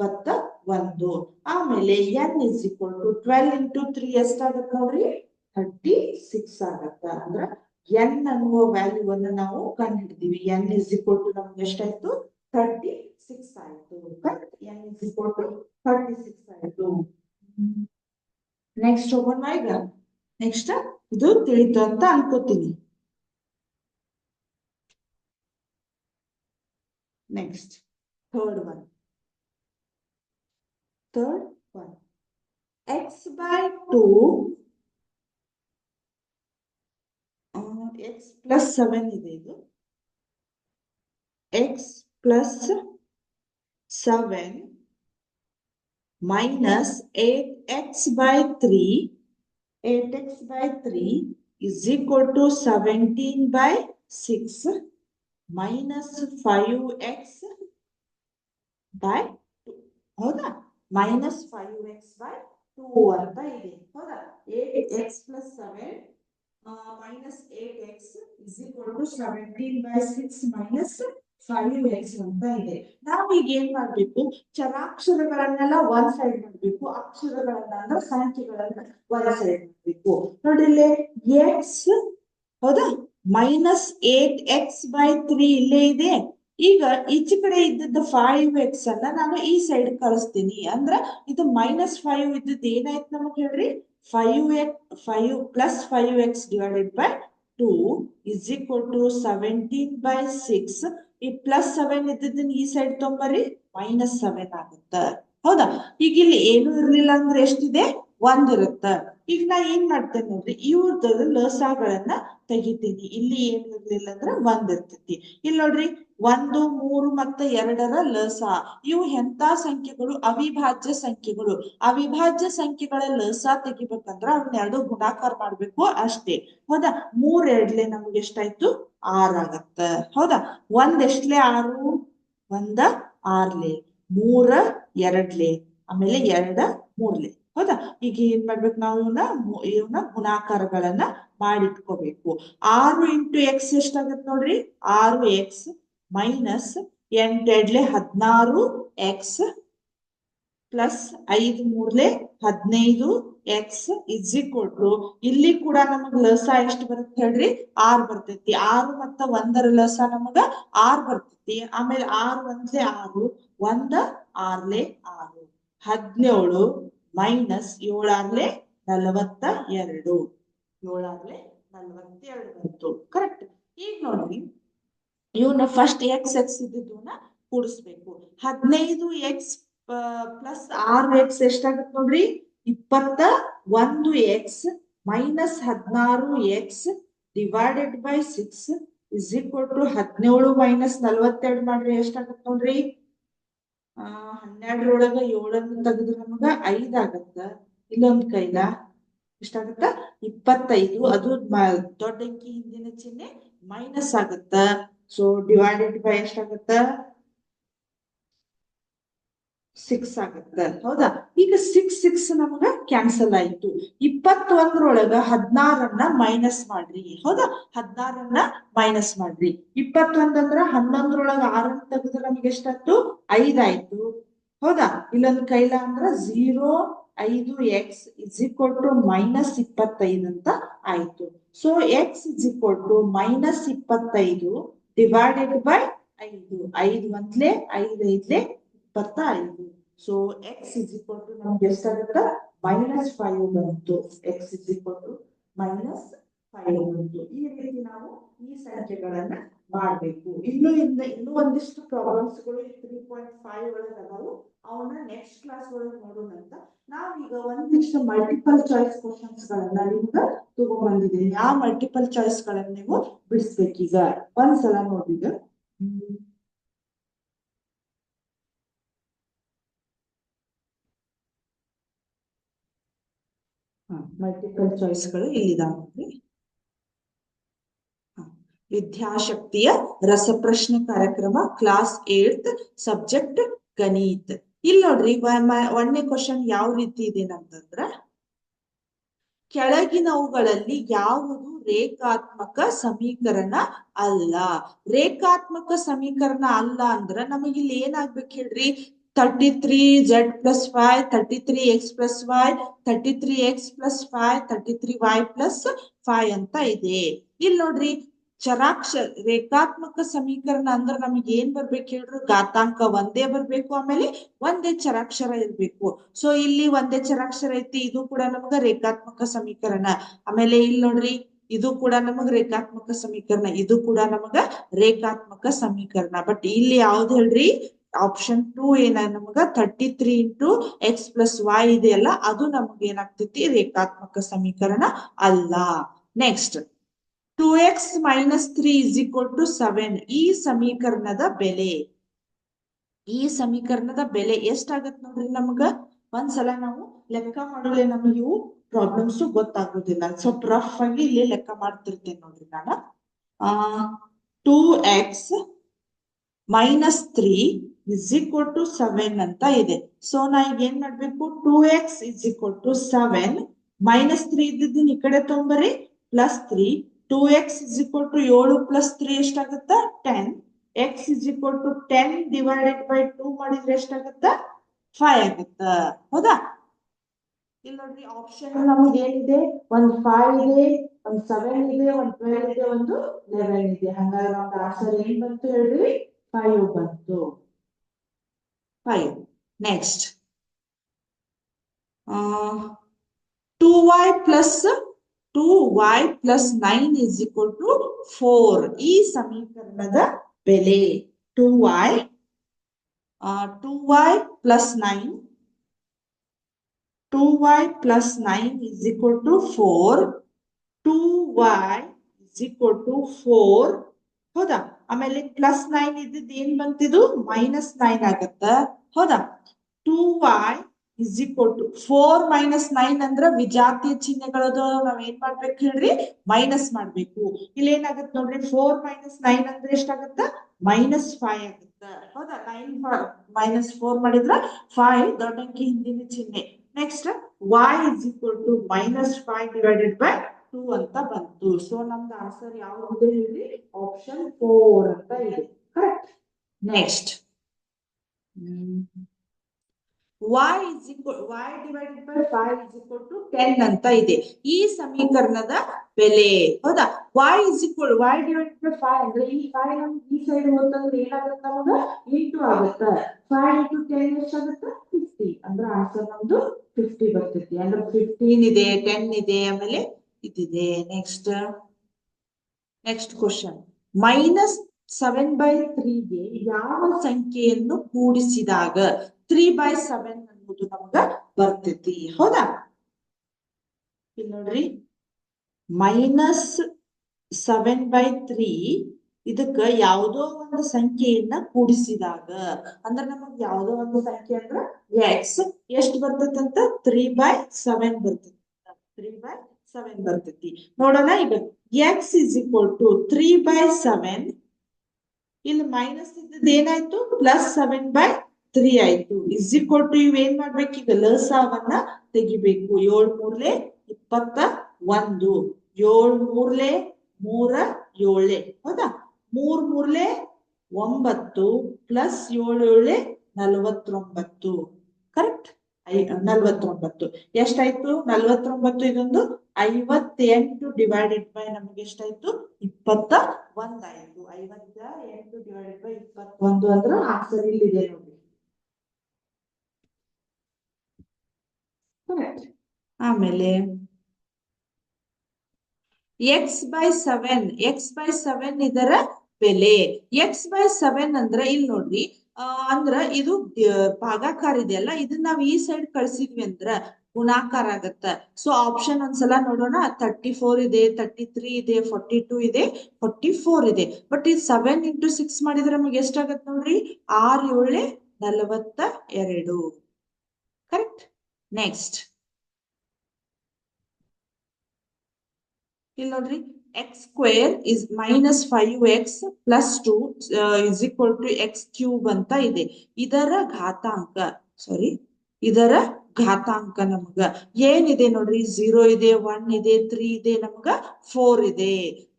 21. ಆಮೇಲೆ n is equal to 12 into 3 ಎಷ್ಟಾಗತ್ತ ನೋಡ್ರಿ? 36 ಆಗತ್ತ. ಅಂದ್ರ ಎನ್ ಅನ್ನುವ ವ್ಯಾಲ್ಯೂವನ್ನ ನಾವು ಕಂಡು ಹಿಡಿದೀವಿ. ಎನ್ ಇಸ್ ಈಕ್ವಲ್ ಟು ನಮ್ಗೆ ಎಷ್ಟಾಯ್ತು? 36 ಆಯ್ತು. ಎನ್ ಇಸ್ ಈಕ್ವಲ್ ಟು 36 ಆಯ್ತು. ನೆಕ್ಸ್ಟ್ ಹೋಗೋಣ ಈಗ. ನೆಕ್ಸ್ಟ್ ಇದು ತಿಳಿತು ಅಂತ ಅನ್ಕೋತೀನಿ. Next third one. x by 2 x plus 7 ಇದೆ. ಇದು x plus 7 minus 8x by 3 8x by 3 is equal to 17 by 6 minus 5x by 2. ಹೌದಾ? minus 5x by 2 ಅಂತ ಇದೆ. ಹೌದಾ? 8x plus 7 minus 8x is equal to 17 by 6 minus 5x ಅಂತ ಇದೆ. ನಾವು ಈಗ ಏನ್ ಮಾಡ್ಬೇಕು? ಚರಾಕ್ಷರಗಳನ್ನೆಲ್ಲ ಒಂದ್ ಸೈಡ್ ಮಾಡ್ಬೇಕು, ಅಕ್ಷರಗಳನ್ನ ಅಂದ್ರೆ ಸಂಖ್ಯೆಗಳನ್ನ ಒಂದ್ ಸೈಡ್ ಮಾಡ್ಬೇಕು. ನೋಡಿ, ಇಲ್ಲಿ x, ಹೌದಾ, ಮೈನಸ್ 8x by 3 ಇಲ್ಲೇ ಇದೆ. ಈಗ ಈಚೆ ಕಡೆ ಇದ್ದದ್ದು 5x ಅನ್ನ ನಾನು ಈ ಸೈಡ್ ಕಳಿಸ್ತೀನಿ. ಅಂದ್ರ ಇದು -5 ಇದ್ದದ್ದು ಏನಾಯ್ತು ನಮಗ್ ಹೇಳ್ರಿ? 5 plus 5x divided by 2 is equal to 17 by 6. ಈ ಪ್ಲಸ್ 7 ಇದ್ದದನ್ನ ಈ ಸೈಡ್ ತೊಂಬರಿ, -7 ಆಗುತ್ತ. ಹೌದಾ? ಈಗ ಇಲ್ಲಿ ಏನು ಇರ್ಲಿಲ್ಲ ಅಂದ್ರೆ ಎಷ್ಟಿದೆ? 1 ಇರುತ್ತ. ಈಗ ನಾ ಏನ್ ಮಾಡ್ತೇನೆ ನೋಡ್ರಿ, ಇವ್ರದ್ದು ಲಸಾಗಳನ್ನ ತೆಗಿತೀನಿ. ಇಲ್ಲಿ ಏನು ಇರ್ಲಿಲ್ಲ ಅಂದ್ರೆ 1 ಇರ್ತೈತಿ. ಇಲ್ಲಿ ನೋಡ್ರಿ, 1 3 ಮತ್ತೆ 2ರ ಲಸ. ಇವು ಎಂತ ಸಂಖ್ಯೆಗಳು? ಅವಿಭಾಜ್ಯ ಸಂಖ್ಯೆಗಳು. ಅವಿಭಾಜ್ಯ ಸಂಖ್ಯೆಗಳ ಲಸ ತೆಗಿಬೇಕಂದ್ರ ಅವನ್ನೆರಡು ಗುಣಾಕಾರ ಮಾಡ್ಬೇಕು ಅಷ್ಟೇ. ಹೌದಾ? 3 ಎರಡ್ಲೆ ನಮ್ಗೆ ಎಷ್ಟಾಯ್ತು? 6 ಆಗತ್ತ. ಹೌದಾ? 1 ಎಷ್ಟ್ಲೆ 6? 1 6ಲೆ, 3 2ಲೆ, ಆಮೇಲೆ 2 3ಲೆ. ಹೌದಾ? ಈಗ ಏನ್ ಮಾಡ್ಬೇಕು ನಾವು? ಇವನ್ನ ಗುಣಾಕಾರಗಳನ್ನ ಮಾಡಿಟ್ಕೋಬೇಕು. 6 ಇಂಟು ಎಕ್ಸ್ ಎಷ್ಟಾಗತ್ತೆ ನೋಡ್ರಿ? 6x ಮೈನಸ್ 8 ಎರಡ್ಲೆ 16x ಪ್ಲಸ್ 5 ಮೂರ್ಲೆ 15x ಇಸ್ ಈಕ್ವಲ್ ಟು, ಇಲ್ಲಿ ಕೂಡ ನಮಗ್ ಲಸ ಎಷ್ಟು ಬರುತ್ತೆ ಹೇಳ್ರಿ? 6 ಬರ್ತೈತಿ. 6 ಮತ್ತ 1ರ ಲಸ ನಮಗ 6 ಬರ್ತೈತಿ. ಆಮೇಲೆ 6 ಒಂದ್ಲೆ 6, 1 6ಲೆ 6, 17 ಮೈನಸ್ 7 6ಲೆ 42, 7 6ಲೆ 42 ಬಂತು. ಕರೆಕ್ಟ್. ಈಗ ನೋಡ್ರಿ ಇವನ್ನ ಫಸ್ಟ್ ಎಕ್ಸ್ ಇದ್ದಿದ್ದನ್ನ ಕೂಡಿಸ್ಬೇಕು. 15x ಪ್ಲಸ್ 6x ಎಷ್ಟಾಗತ್ತೆ ನೋಡ್ರಿ? 21x minus 16x divided by 6 is equal to 17 minus 42 ಮಾಡ್ರಿ ಎಷ್ಟಾಗತ್ತೆ ನೋಡ್ರಿ? 12 7 ತೆಗೆದ್ರೆ ನಮಗ 5 ಆಗತ್ತ. ಇಲ್ಲೊಂದ್ ಕೈಲ ಎಷ್ಟಾಗತ್ತ? 25. ಅದು ದೊಡ್ಡ ಅಂಕಿ ಹಿಂದಿನ ಚಿಹ್ನೆ ಮೈನಸ್ ಆಗತ್ತ. ಸೊ ಡಿವೈಡೆಡ್ ಬೈ ಎಷ್ಟಾಗತ್ತ? 6 ಆಗತ್ತ. ಹೌದಾ? ಈಗ 6 ನಮಗ ಕ್ಯಾನ್ಸಲ್ ಆಯ್ತು. 21ರೊಳಗ 16 ಮೈನಸ್ ಮಾಡ್ರಿ. ಹೌದಾ? 16 ಮೈನಸ್ ಮಾಡ್ರಿ. 21 ಅಂದ್ರ 11ರೊಳಗ 6 ತೆಗೆದ್ರೆ ನಮ್ಗೆ ಎಷ್ಟಾಯ್ತು? 5 ಆಯ್ತು. ಹೌದಾ? ಇಲ್ಲೊಂದು ಕೈಲ ಅಂದ್ರ 0.5x is equal to minus 25 ಅಂತ ಆಯ್ತು. So x is equal to minus 25 divided by 5. 5 ಒಂದ್ಲೆ 5 ಐದ್ಲೆ 25. So x is equal to ನಮ್ಗೆ ಎಷ್ಟಾಗತ್ತ? ಮೈನಸ್ 5 ಬಂತು. X is equal to minus 5 ಬಂತು. ಈ ರೀತಿ ನಾವು ಈ ಸಂಖ್ಯೆಗಳನ್ನ ಮಾಡ್ಬೇಕು. ಇನ್ನೂ ಒಂದಿಷ್ಟು ಪ್ರಾಬ್ಲಮ್ಸ್ ಗಳು 3.5 ಒಳಗೆ ಅದಾವು. ಅವನ್ನ ನೆಕ್ಸ್ಟ್ ಕ್ಲಾಸ್ ಒಳಗೆ ನೋಡೋಣ ಅಂತ ನಾವೀಗ ಒಂದಿಷ್ಟು ಮಲ್ಟಿಪಲ್ ಚಾಯ್ಸ್ ಕ್ವಶನ್ಸ್ ಗಳನ್ನ ನಿಮ್ಗೆ ತಗೊಂಡ್ಬಂದಿದ್ದೀನಿ. ಆ ಮಲ್ಟಿಪಲ್ ಚಾಯ್ಸ್ ಗಳನ್ನ ನೀವು ಬಿಡಿಸ್ಬೇಕೀಗ. ಒಂದ್ಸಲ ನೋಡಿಗ ಮಲ್ಟಿಪಲ್ ಚಾಯ್ಸ್ಗಳು ಇಲ್ಲಿದಾವೆ. ವಿದ್ಯಾಶಕ್ತಿಯ ರಸಪ್ರಶ್ನೆ ಕಾರ್ಯಕ್ರಮ ಕ್ಲಾಸ್ 8th ಸಬ್ಜೆಕ್ಟ್ ಗಣಿತ. ಇಲ್ಲಿ ನೋಡ್ರಿ ಒಂದನೇ ಕ್ವಶನ್ ಯಾವ ರೀತಿ ಇದೆ ಅಂತಂದ್ರ, ಕೆಳಗಿನವುಗಳಲ್ಲಿ ಯಾವುದು ರೇಖಾತ್ಮಕ ಸಮೀಕರಣ ಅಲ್ಲ? ರೇಖಾತ್ಮಕ ಸಮೀಕರಣ ಅಲ್ಲ ಅಂದ್ರ ನಮಗಿಲ್ಲಿ ಏನಾಗ್ಬೇಕು ಹೇಳ್ರಿ? 33z plus 5, 33x plus y, 33x plus 5, 33y plus 5 ಅಂತ ಇದೆ. ಇಲ್ಲಿ ನೋಡ್ರಿ ರೇಖಾತ್ಮಕ ಸಮೀಕರಣ ಅಂದ್ರೆ ನಮಗೆ ಏನ್ ಬರ್ಬೇಕು ಹೇಳ್ರಿ? ಘಾತಾಂಕ ಒಂದೇ ಬರ್ಬೇಕು, ಆಮೇಲೆ ಒಂದೇ ಚರಾಕ್ಷರ ಇರ್ಬೇಕು. ಸೊ ಇಲ್ಲಿ ಒಂದೇ ಚರಾಕ್ಷರ ಐತಿ, ಇದು ಕೂಡ ನಮಗ ರೇಖಾತ್ಮಕ ಸಮೀಕರಣ. ಆಮೇಲೆ ಇಲ್ಲಿ ನೋಡ್ರಿ ಇದು ಕೂಡ ನಮಗ ರೇಖಾತ್ಮಕ ಸಮೀಕರಣ, ಇದು ಕೂಡ ನಮಗ ರೇಖಾತ್ಮಕ ಸಮೀಕರಣ. ಬಟ್ ಇಲ್ಲಿ ಯಾವ್ದು ಹೇಳ್ರಿ? ಆಪ್ಷನ್ 2 ಏನ ನಮಗ 33 ಇಂಟು ಎಕ್ಸ್ ಪ್ಲಸ್ ವೈ ಇದೆಯಲ್ಲ, ಅದು ನಮ್ಗೆ ಏನಾಗ್ತೈತಿ? ರೇಖಾತ್ಮಕ ಸಮೀಕರಣ ಅಲ್ಲ. Next 2x minus 3 is equal to 7. ಈ ಸಮೀಕರಣದ ಬೆಲೆ ಎಷ್ಟಾಗತ್ ನೋಡ್ರಿ? ನಮಗ ಒಂದ್ಸಲ ನಾವು ಲೆಕ್ಕ ಮಾಡಲೇ ನಮಗೆ ಇವು ಪ್ರಾಬ್ಲಮ್ಸ್ ಗೊತ್ತಾಗೋದಿಲ್ಲ. ಸ್ವಲ್ಪ ರಫ್ ಆಗಿ ಇಲ್ಲಿ ಲೆಕ್ಕ ಮಾಡ್ತಿರ್ತೇನೆ ನೋಡ್ರಿ ನಾನು. 2x minus 3 is equal to 7 ಅಂತ ಇದೆ. ಸೊ ನಾ ಈಗ ಏನ್ ಮಾಡ್ಬೇಕು? 2x is equal to 7 minus 3 ಇದ್ದಿದ್ದನ್ನ ಈ ಕಡೆ ತೊಂಬರಿ plus 3. 2x is equal to 7 plus 3 ಎಷ್ಟಾಗುತ್ತ? 10. x is equal to 10 divided by 2 ಮಾಡಿದ್ರೆ ಎಷ್ಟಾಗುತ್ತ? 5 ಆಗುತ್ತ. ಹೌದಾ? ಇಲ್ಲಿ ನೋಡ್ರಿ ಆಪ್ಷನ್ ನಮ್ಗೆ ಏನಿದೆ? ಒಂದು 5 ಇದೆ, ಒಂದು 7 ಇದೆ, ಒಂದು 12 ಇದೆ, ಒಂದು 11 ಇದೆ. ಹಂಗಾದ್ರೆ ನಮ್ದು ಆನ್ಸರ್ ಏನ್ ಬಂತು ಹೇಳ್ರಿ? 5 ಬಂತು. 5. Next 2y plus 9 is equal to 4. ಈ ಸಮೀಕರಣದ ಬೆಲೆ 2y plus 9 is equal to 4. 2y is equal to 4. ಹೌದಾ? ಆಮೇಲೆ ಪ್ಲಸ್ 9 ಇದ್ದಿದ್ದು ಏನ್ ಬಂತಿದ್ದು? ಮೈನಸ್ 9 ಆಗತ್ತ. ಹೌದಾ? 2y is equal to 4 minus 9 ಅಂದ್ರ ವಿಜಾತಿಯ ಚಿಹ್ನೆಗಳದು ನಾವ್ ಏನ್ ಮಾಡ್ಬೇಕು ಹೇಳ್ರಿ? ಮೈನಸ್ ಮಾಡ್ಬೇಕು. ಇಲ್ಲಿ ಏನಾಗತ್ತೆ ನೋಡ್ರಿ? 4 minus 9 ಅಂದ್ರೆ ಎಷ್ಟಾಗತ್ತ? ಮೈನಸ್ 5 ಆಗತ್ತ. ಹೌದಾ? 9 minus 4 ಮಾಡಿದ್ರ 5 ದೊಡ್ಡ ಅಂಕಿ ಹಿಂದಿನ ಚಿಹ್ನೆ. Next y is equal to minus 5 divided by 2 ಅಂತ ಬಂತು. ಸೊ ನಮ್ದು ಆನ್ಸರ್ ಯಾವ್ದು ಹೇಳ್ರಿ? ಆಪ್ಷನ್ 4 ಅಂತ ಇದೆ. Correct. Next y divided by 5 is equal to 10 ಅಂತ ಇದೆ. ಈ ಸಮೀಕರಣದ ಬೆಲೆ. ಹೌದಾ? y divided by 5 ಅಂದ್ರೆ ಈ 5 ನಮ್ಗೆ ಈ ಸೈಡ್ ಹೋಗ್ತಂದ್ರೆ ಏನಾಗುತ್ತೆ? ನಮಗ ಇಂಟು ಆಗುತ್ತೆ. 5 into 10 ಎಷ್ಟಾಗುತ್ತೆ? 50. ಅಂದ್ರೆ ಆನ್ಸರ್ ನಮ್ದು 50 ಬರ್ತೈತಿ. ಅಂದ್ರೆ 15 ಇದೆ, 10 ಇದೆ, ಆಮೇಲೆ ಇದಿದೆ. ನೆಕ್ಸ್ಟ್ ಕ್ವಶನ್, -7/3ಗೆ ಯಾವ ಸಂಖ್ಯೆಯನ್ನು ಕೂಡಿಸಿದಾಗ 3/7 ಅನ್ನೋದು ನಮಗ ಬರ್ತೈತಿ? ಹೌದಾ? ಇಲ್ಲಿ ನೋಡ್ರಿ, -7/3 ಇದಕ್ಕ ಯಾವುದೋ ಒಂದು ಸಂಖ್ಯೆಯನ್ನ ಕೂಡಿಸಿದಾಗ ಅಂದ್ರ ನಮಗ್ ಯಾವುದೋ ಒಂದು ಸಂಖ್ಯೆ ಅಂದ್ರ ಎಕ್ಸ್ ಎಷ್ಟು ಬರ್ತೈತಂತ 3/7 ಬರ್ತೈತಿ. 3/7 ಬರ್ತೈತಿ. ನೋಡೋಣ ಈಗ. X is equal to 3/7. ಇಲ್ಲಿ ಮೈನಸ್ ಇದ್ದದ್ದು ಏನಾಯ್ತು? +7/3 ಆಯ್ತು. ಇಸ್ ಈಕ್ವಲ್ ಟು ಇವೇನ್ ಮಾಡ್ಬೇಕು? ಈಗ ಲಸಾವನ್ನ ತೆಗಿಬೇಕು. 7 ಮೂರ್ಲೆ 21, 7 ಮೂರ್ಲೆ 3 7. ಹೌದಾ? 3 ಮೂರ್ಲೆ 9 ಪ್ಲಸ್ 7 7 49. ಕರೆಕ್ಟ್? 49. ಎಷ್ಟಾಯ್ತು? 49. ಇದೊಂದು 58 ಡಿವೈಡೆಡ್ ಬೈ ನಮ್ಗೆ ಎಷ್ಟಾಯ್ತು? 21 ಆಯ್ತು. 58 ಡಿವೈಡೆಡ್ ಬೈ 21 ಅಂದ್ರೆ ಆನ್ಸರ್ ಇಲ್ಲಿದೆ ನೋಡಿ. ಕರೆಕ್ಟ್. ಆಮೇಲೆ x/7 ಇದರ ಬೆಲೆ. x/7 ಅಂದ್ರ ಇಲ್ಲಿ ನೋಡ್ರಿ, ಅಂದ್ರ ಇದು ಭಾಗಾಕಾರ ಇದೆಯಲ್ಲ, ಇದನ್ನ ನಾವ್ ಈ ಸೈಡ್ ಕಳ್ಸಿದ್ವಿ ಅಂದ್ರ ಗುಣಾಕಾರ ಆಗತ್ತ. ಸೊ ಆಪ್ಷನ್ ಒಂದ್ಸಲ ನೋಡೋಣ. 34 ಇದೆ, 33 ಇದೆ, 42 ಇದೆ, 44 ಇದೆ. ಬಟ್ ಈ 7 × 6 ಮಾಡಿದ್ರೆ ನಮಗೆ ಎಷ್ಟಾಗತ್ತೆ ನೋಡ್ರಿ? 6 7 42. ಕರೆಕ್ಟ್. ನೆಕ್ಸ್ಟ್ ಇಲ್ಲಿ ನೋಡ್ರಿ, x² is -5x + 2 is equal to x³ ಅಂತ ಇದೆ. ಇದರ ಘಾತಾಂಕ ನಮಗ ಏನಿದೆ ನೋಡ್ರಿ? 0 ಇದೆ, 1 ಇದೆ, 3 ಇದೆ, ನಮಗ 4 ಇದೆ.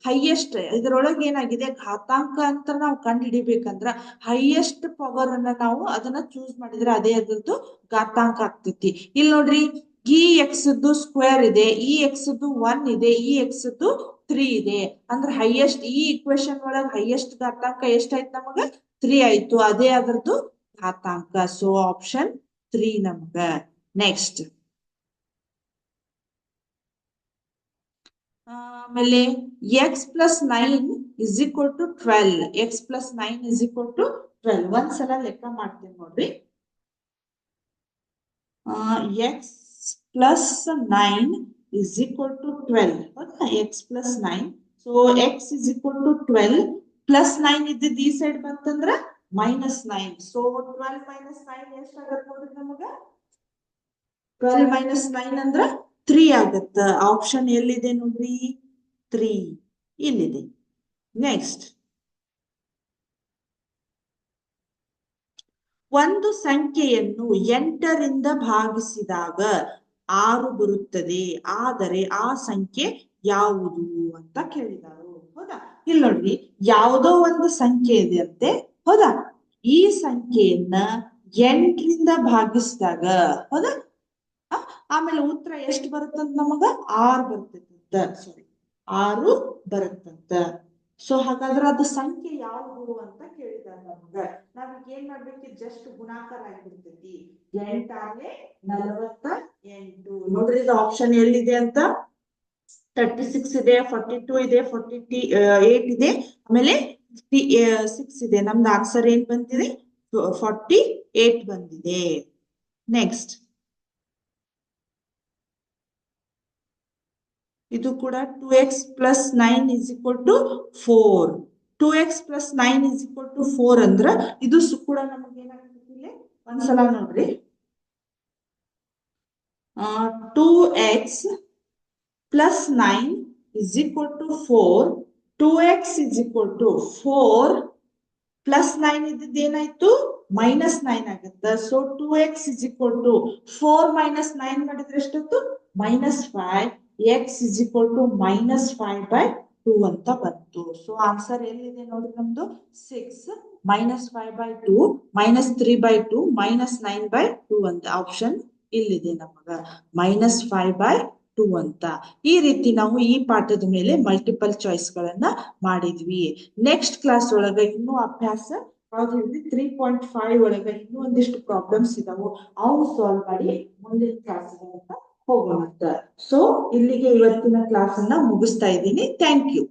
ಹೈಯೆಸ್ಟ್ ಇದರೊಳಗೆ ಏನಾಗಿದೆ? ಘಾತಾಂಕ ಅಂತ ನಾವು ಕಂಡು ಹಿಡಿಬೇಕಂದ್ರ ಹೈಯೆಸ್ಟ್ ಪವರ್ ಅನ್ನ ನಾವು ಅದನ್ನ ಚೂಸ್ ಮಾಡಿದ್ರೆ ಅದೇ ಅದ್ರದ್ದು ಘಾತಾಂಕ ಆಗ್ತೈತಿ. ಇಲ್ಲಿ ನೋಡ್ರಿ, ಈ ಎಕ್ಸ್ದು ಸ್ಕ್ವೇರ್ ಇದೆ, ಈ ಎಕ್ಸ್ದು 1 ಇದೆ, ಈ ಎಕ್ಸ್ದು 3 ಇದೆ. ಅಂದ್ರೆ ಹೈಯೆಸ್ಟ್ ಈ ಇಕ್ವೇಶನ್ ಒಳಗ ಹೈಯೆಸ್ಟ್ ಘಾತಾಂಕ ಎಷ್ಟಾಯ್ತು? ನಮಗ 3 ಆಯ್ತು. ಅದೇ ಅದರದ್ದು ಘಾತಾಂಕ. ಸೊ ಆಪ್ಷನ್ 3 ನಮಗ. ನೆಕ್ಸ್ಟ್ ಆಮೇಲೆ x + 9 is equal to 12. x + 9 is equal to 12. ಒಂದ್ಸಲ ಲೆಕ್ಕ ಮಾಡ್ತೀನಿ ನೋಡ್ರಿ. x + 9 is equal to 12. ಹೌದಾ? x + 9. So x is equal to 12 + 9 ಇದ್ದಿದ್ದು ಈ ಸೈಡ್ ಬಂತಂದ್ರ -9. ಸೊ 12 - 9 ಎಷ್ಟಾಗತ್ತೆ ನೋಡ್ರಿ ನಮಗ? 12 - 9 ಅಂದ್ರ 3 ಆಗತ್ತ. ಆಪ್ಷನ್ ಎಲ್ಲಿದೆ ನೋಡ್ರಿ? 3 ಇಲ್ಲಿದೆ. ನೆಕ್ಸ್ಟ್, ಒಂದು ಸಂಖ್ಯೆಯನ್ನು 8ರಿಂದ ಭಾಗಿಸಿದಾಗ 6 ಬರುತ್ತದೆ, ಆದರೆ ಆ ಸಂಖ್ಯೆ ಯಾವುದು ಅಂತ ಕೇಳಿದಾರು. ಹೌದಾ? ಇಲ್ಲಿ ನೋಡ್ರಿ, ಯಾವುದೋ ಒಂದು ಸಂಖ್ಯೆ ಇದೆ ಅಂತೆ. ಹೌದಾ? ಈ ಸಂಖ್ಯೆಯನ್ನ 8ರಿಂದ ಭಾಗಿಸಿದಾಗ, ಹೌದಾ, ಆಮೇಲೆ ಉತ್ತರ ಎಷ್ಟು ಬರುತ್ತಂತ ನಮಗ? 6 ಬರ್ತೈತಂತ. ಸಾರಿ, 6 ಬರುತ್ತಂತ. ಸೊ ಹಾಗಾದ್ರೆ ಅದು ಸಂಖ್ಯೆ ಯಾವುದು ಅಂತ ಕೇಳಿದಾರ ನಮಗ. ನಾವೀಗ ಏನ್ ಮಾಡ್ಬೇಕು? ಜಸ್ಟ್ ಗುಣಾಕಾರ ಆಗಿರ್ತೈತಿ. 8 ಆಲೆ 48. ನೋಡ್ರಿ, ಇದು ಆಪ್ಷನ್ ಎಲ್ಲಿದೆ ಅಂತ? 36 ಇದೆ, 42 ಇದೆ, 48 ಇದೆ, ಆಮೇಲೆ 56 ಇದೆ. ನಮ್ದು ಆನ್ಸರ್ ಏನ್ ಬಂದಿದೆ? 48 ಬಂದಿದೆ. ನೆಕ್ಸ್ಟ್, ಇದು ಕೂಡ 2x + 9 is equal to 4. 2x + 9 is equal to 4 ಅಂದ್ರ ಇದು ಕೂಡ ನಮಗೆ ಏನಾಗ್ತದೆ? ಒಂದ್ಸಲ ನೋಡ್ರಿ, 2x + 9 is equal to 4. 2x is equal to 4 + 9 ಇದ್ದಿದ್ದು ಏನಾಯ್ತು? -9 ಆಗುತ್ತೆ. So 2x is equal to 4 - 9 ಮಾಡಿದ್ರೆ ಎಷ್ಟಾಯ್ತು? -5. x is equal to -5/2 ಅಂತ ಬಂತು. ಸೊ ಆನ್ಸರ್ ಎಲ್ಲಿದೆ ನೋಡ್ರಿ ನಮ್ದು? 6 -5/2 -3/2 -9/2 ಅಂತ ಆಪ್ಷನ್ ಇಲ್ಲಿದೆ ನಮಗ. -5/2 ಅಂತ. ಈ ರೀತಿ ನಾವು ಈ ಪಾಠದ ಮೇಲೆ ಮಲ್ಟಿಪಲ್ ಚಾಯ್ಸ್ ಗಳನ್ನ ಮಾಡಿದ್ವಿ. ನೆಕ್ಸ್ಟ್ ಕ್ಲಾಸ್ ಒಳಗ ಇನ್ನೂ ಅಭ್ಯಾಸ 3.5 ಒಳಗ ಇನ್ನೂ ಒಂದಿಷ್ಟು ಪ್ರಾಬ್ಲಮ್ಸ್ ಇದಾವು. ಅವು ಸಾಲ್ವ್ ಮಾಡಿ ಮುಂದಿನ ಕ್ಲಾಸ್ ಹೋಗೋಣ. ಸೊ ಇಲ್ಲಿಗೆ ಇವತ್ತಿನ ಕ್ಲಾಸ್ ಅನ್ನ ಮುಗಿಸ್ತಾ ಇದ್ದೀನಿ. Thank you.